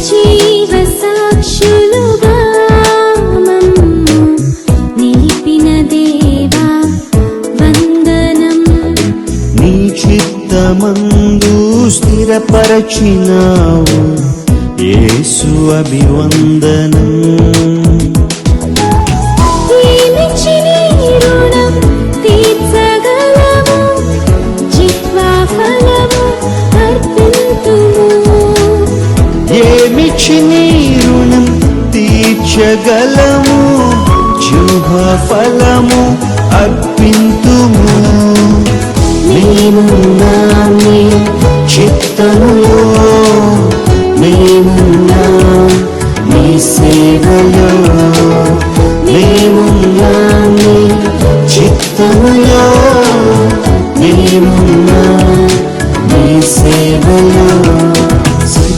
సజీవ సాక్షులుగా మమ్ము నిలిపిన దేవా వందనం. నీ చిత్తమందు స్థిరపరచినావు యేసు అభివందనం. ఏమిచ్చి నీ రుణం తీర్చగలము, జిహ్వా ఫలము అర్పింతుము. ఏమిచ్చి నీ రుణం తీర్చగలము, జిహ్వా ఫలము అర్పింతుము. మేము నీ చిత్తములో